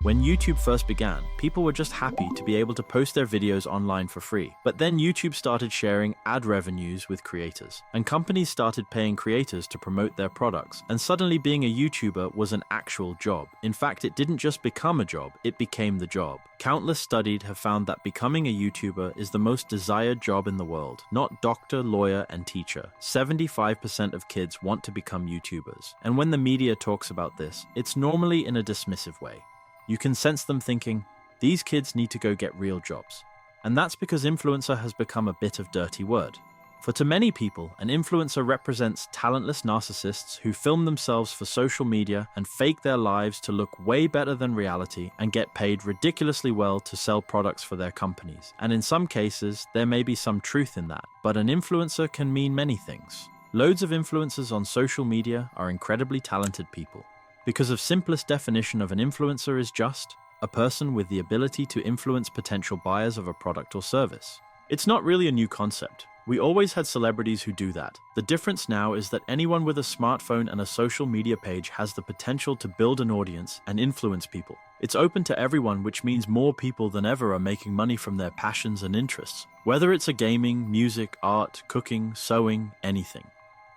When YouTube first began, people were just happy to be able to post their videos online for free. But then YouTube started sharing ad revenues with creators, and companies started paying creators to promote their products, and suddenly being a YouTuber was an actual job. In fact, it didn't just become a job, it became the job. Countless studies have found that becoming a YouTuber is the most desired job in the world, not doctor, lawyer, and teacher. 75% of kids want to become YouTubers, and when the media talks about this, it's normally in a dismissive way. You can sense them thinking, these kids need to go get real jobs. And that's because influencer has become a bit of dirty word. For to many people, an influencer represents talentless narcissists who film themselves for social media and fake their lives to look way better than reality and get paid ridiculously well to sell products for their companies. And in some cases, there may be some truth in that, but an influencer can mean many things. Loads of influencers on social media are incredibly talented people. Because of simplest definition of an influencer is just a person with the ability to influence potential buyers of a product or service. It's not really a new concept. We always had celebrities who do that. The difference now is that anyone with a smartphone and a social media page has the potential to build an audience and influence people. It's open to everyone, which means more people than ever are making money from their passions and interests, whether it's a gaming, music, art, cooking, sewing, anything.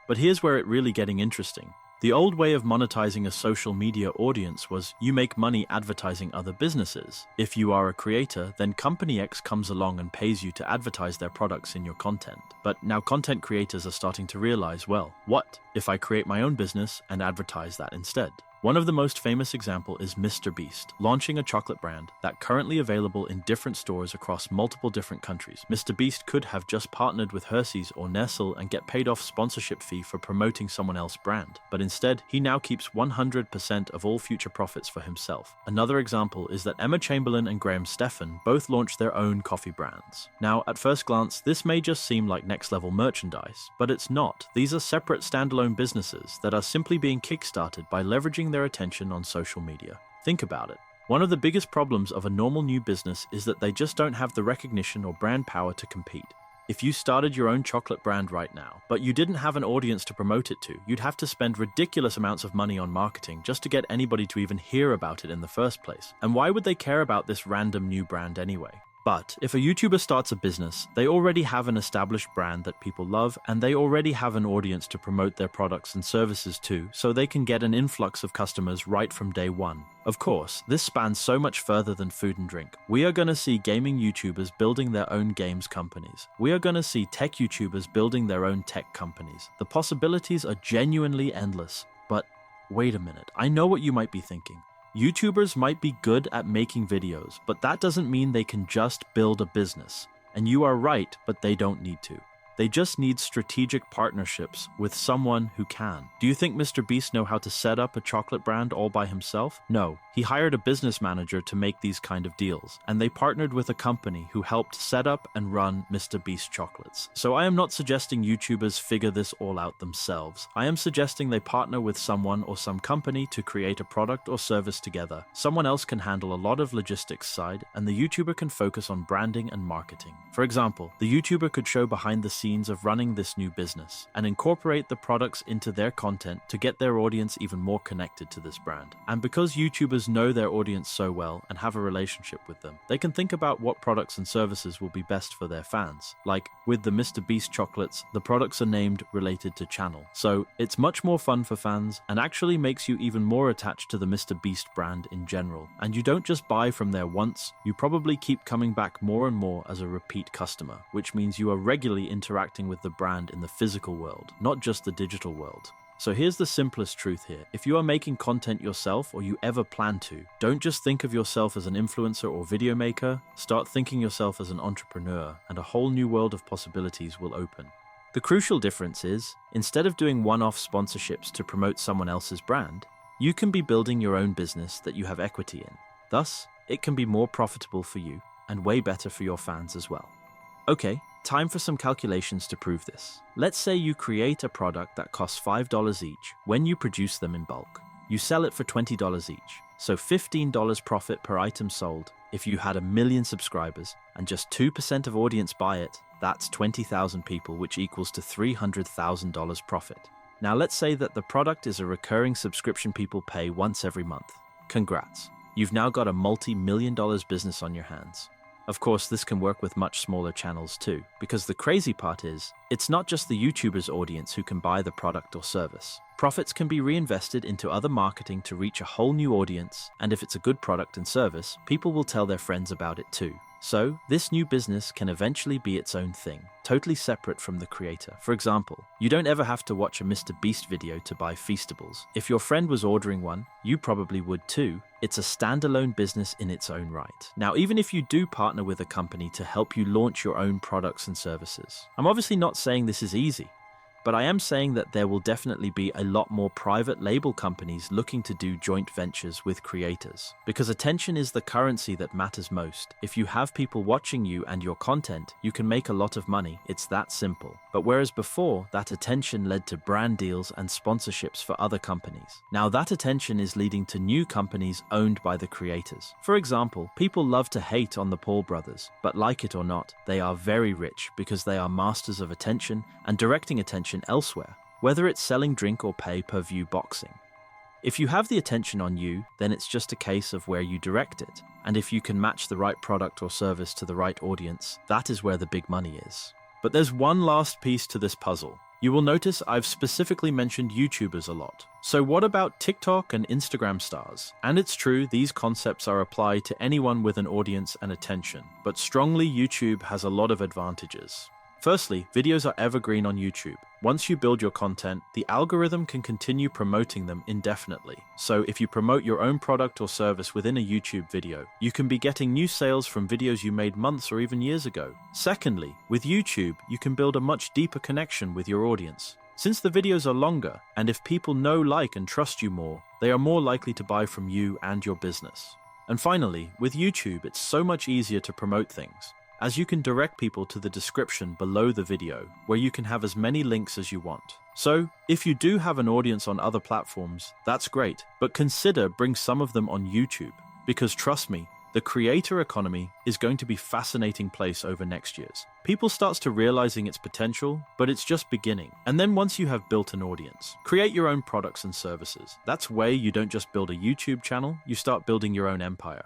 But here's where it really getting interesting. The old way of monetizing a social media audience was you make money advertising other businesses. If you are a creator, then Company X comes along and pays you to advertise their products in your content. But now content creators are starting to realize, well, what if I create my own business and advertise that instead? One of the most famous example is Mr. Beast, launching a chocolate brand that currently available in different stores across multiple different countries. Mr. Beast could have just partnered with Hershey's or Nestle and get paid off sponsorship fee for promoting someone else's brand. But instead, he now keeps 100% of all future profits for himself. Another example is that Emma Chamberlain and Graham Stephan both launched their own coffee brands. Now, at first glance, this may just seem like next-level merchandise, but it's not. These are separate standalone businesses that are simply being kickstarted by leveraging their attention on social media. Think about it. One of the biggest problems of a normal new business is that they just don't have the recognition or brand power to compete. If you started your own chocolate brand right now, but you didn't have an audience to promote it to, you'd have to spend ridiculous amounts of money on marketing just to get anybody to even hear about it in the first place. And why would they care about this random new brand anyway? But if a YouTuber starts a business, they already have an established brand that people love, and they already have an audience to promote their products and services to, so they can get an influx of customers right from day one. Of course, this spans so much further than food and drink. We are going to see gaming YouTubers building their own games companies. We are going to see tech YouTubers building their own tech companies. The possibilities are genuinely endless. But wait a minute, I know what you might be thinking. YouTubers might be good at making videos, but that doesn't mean they can just build a business. And you are right, but they don't need to. They just need strategic partnerships with someone who can. Do you think Mr. Beast know how to set up a chocolate brand all by himself? No, he hired a business manager to make these kind of deals, and they partnered with a company who helped set up and run Mr. Beast chocolates. So I am not suggesting YouTubers figure this all out themselves. I am suggesting they partner with someone or some company to create a product or service together. Someone else can handle a lot of logistics side, and the YouTuber can focus on branding and marketing. For example, the YouTuber could show behind the scenes of running this new business and incorporate the products into their content to get their audience even more connected to this brand. And because YouTubers know their audience so well and have a relationship with them, they can think about what products and services will be best for their fans. Like with the Mr. Beast chocolates, the products are named related to channel. So it's much more fun for fans and actually makes you even more attached to the Mr. Beast brand in general. And you don't just buy from there once, you probably keep coming back more and more as a repeat customer, which means you are regularly interacting with the brand in the physical world, not just the digital world. So here's the simplest truth here. If you are making content yourself or you ever plan to, don't just think of yourself as an influencer or video maker, start thinking yourself as an entrepreneur, and a whole new world of possibilities will open. The crucial difference is, instead of doing one-off sponsorships to promote someone else's brand, you can be building your own business that you have equity in. Thus, it can be more profitable for you and way better for your fans as well. Okay, time for some calculations to prove this. Let's say you create a product that costs $5 each when you produce them in bulk. You sell it for $20 each, so $15 profit per item sold. If you had 1 million subscribers and just 2% of audience buy it, that's 20,000 people, which equals to $300,000 profit. Now let's say that the product is a recurring subscription people pay once every month. Congrats. you've now got a multi-million dollars business on your hands. Of course, this can work with much smaller channels too, because the crazy part is, it's not just the YouTuber's audience who can buy the product or service. Profits can be reinvested into other marketing to reach a whole new audience, and if it's a good product and service, people will tell their friends about it too. So, this new business can eventually be its own thing, totally separate from the creator. For example, you don't ever have to watch a Mr. Beast video to buy Feastables. If your friend was ordering one, you probably would too. It's a standalone business in its own right. Now, even if you do partner with a company to help you launch your own products and services, I'm obviously not saying this is easy, but I am saying that there will definitely be a lot more private label companies looking to do joint ventures with creators. Because attention is the currency that matters most. If you have people watching you and your content, you can make a lot of money. It's that simple. But whereas before, that attention led to brand deals and sponsorships for other companies, now that attention is leading to new companies owned by the creators. For example, people love to hate on the Paul brothers, but like it or not, they are very rich because they are masters of attention and directing attention elsewhere, whether it's selling drink or pay-per-view boxing. If you have the attention on you, then it's just a case of where you direct it. And if you can match the right product or service to the right audience, that is where the big money is. But there's one last piece to this puzzle. You will notice I've specifically mentioned YouTubers a lot. So what about TikTok and Instagram stars? And it's true, these concepts are applied to anyone with an audience and attention, but strongly YouTube has a lot of advantages. Firstly, videos are evergreen on YouTube. Once you build your content, the algorithm can continue promoting them indefinitely. So if you promote your own product or service within a YouTube video, you can be getting new sales from videos you made months or even years ago. Secondly, with YouTube, you can build a much deeper connection with your audience. Since the videos are longer, and if people know, like, and trust you more, they are more likely to buy from you and your business. And finally, with YouTube, it's so much easier to promote things, as you can direct people to the description below the video, where you can have as many links as you want. So, if you do have an audience on other platforms, that's great, but consider bring some of them on YouTube, because trust me, the creator economy is going to be a fascinating place over next years. People starts to realizing its potential, but it's just beginning. And then once you have built an audience, create your own products and services. That's where you don't just build a YouTube channel, you start building your own empire.